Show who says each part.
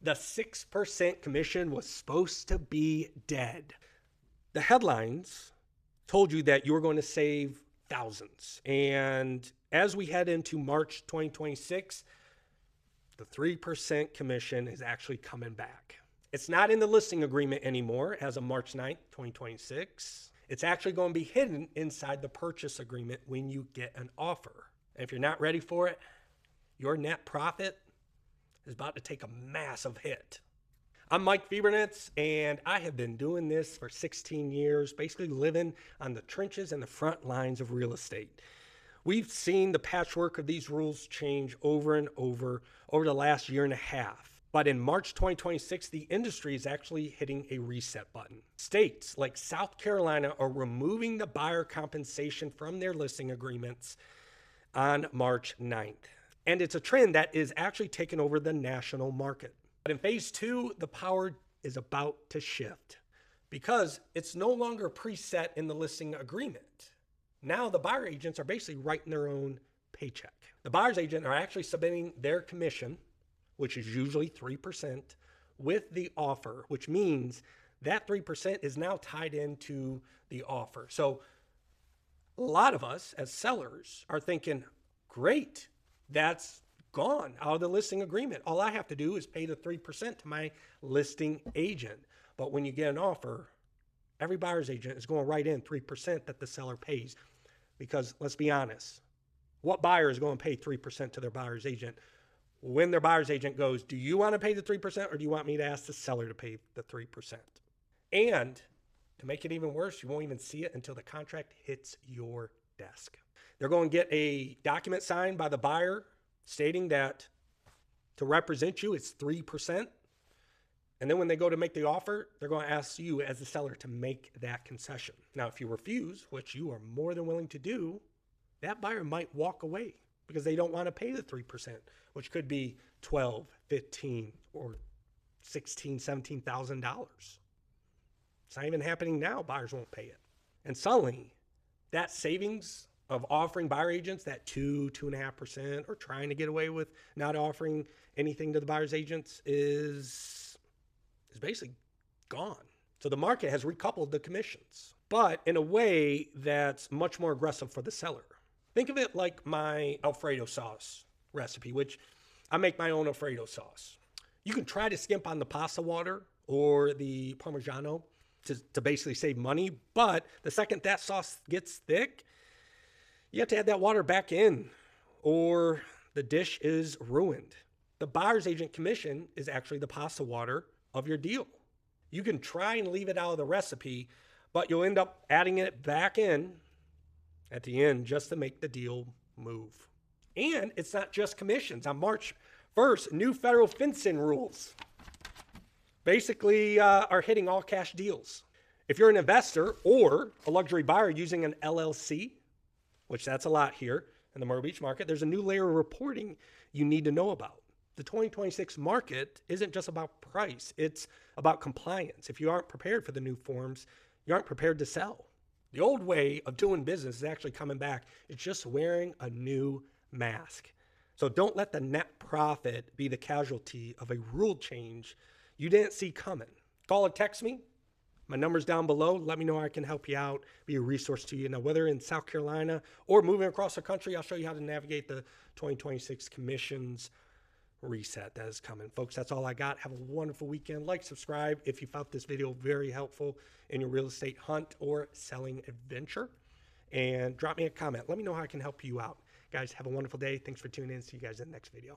Speaker 1: The 6% commission was supposed to be dead. The headlines told you that you were going to save thousands. And as we head into March 2026, the 3% commission is actually coming back. It's not in the listing agreement anymore as of March 9th, 2026. It's actually going to be hidden inside the purchase agreement when you get an offer. And if you're not ready for it, your net profit is about to take a massive hit. I'm Mike Fiebernitz, and I have been doing this for 16 years, basically living on the trenches and the front lines of real estate. We've seen the patchwork of these rules change over and over the last year and a half. But in March 2026, the industry is actually hitting a reset button. States like South Carolina are removing the buyer compensation from their listing agreements on March 9th. And it's a trend that is actually taking over the national market. But in phase 2, the power is about to shift because it's no longer preset in the listing agreement. Now the buyer agents are basically writing their own paycheck. The buyer's agent are actually submitting their commission, which is usually 3%, with the offer, which means that 3% is now tied into the offer. So a lot of us as sellers are thinking, great, that's gone out of the listing agreement. All I have to do is pay the 3% to my listing agent. But when you get an offer, every buyer's agent is going to write in 3% that the seller pays. Because let's be honest, what buyer is going to pay 3% to their buyer's agent when their buyer's agent goes, do you want to pay the 3% or do you want me to ask the seller to pay the 3%? And to make it even worse, you won't even see it until the contract hits your desk. They're going to get a document signed by the buyer stating that to represent you, it's 3%. And then when they go to make the offer, they're going to ask you as the seller to make that concession. Now, if you refuse, which you are more than willing to do, that buyer might walk away because they don't want to pay the 3%, which could be $12,000, $15,000, or $16,000, $17,000. It's not even happening now. Buyers won't pay it. And suddenly, that savings of offering buyer agents that 2.5%, or trying to get away with not offering anything to the buyer's agents is basically gone. So the market has recoupled the commissions, but in a way that's much more aggressive for the seller. Think of it like my Alfredo sauce recipe, which I make my own Alfredo sauce. You can try to skimp on the pasta water or the Parmigiano to basically save money, but the second that sauce gets thick, you have to add that water back in or the dish is ruined. The buyer's agent commission is actually the pasta water of your deal. You can try and leave it out of the recipe, but you'll end up adding it back in at the end just to make the deal move. And it's not just commissions. On March 1st, new federal FinCEN rules basically are hitting all cash deals. If you're an investor or a luxury buyer using an LLC, which that's a lot here in the Myrtle Beach market, there's a new layer of reporting you need to know about. The 2026 market isn't just about price, it's about compliance. If you aren't prepared for the new forms, you aren't prepared to sell. The old way of doing business is actually coming back. It's just wearing a new mask. So don't let the net profit be the casualty of a rule change you didn't see coming. Call or text me. My number's down below. Let me know how I can help you out, be a resource to you. Now, whether in South Carolina or moving across the country, I'll show you how to navigate the 2026 commissions reset that is coming. Folks, that's all I got. Have a wonderful weekend. Like, subscribe if you found this video very helpful in your real estate hunt or selling adventure. And drop me a comment. Let me know how I can help you out. Guys, have a wonderful day. Thanks for tuning in. See you guys in the next video.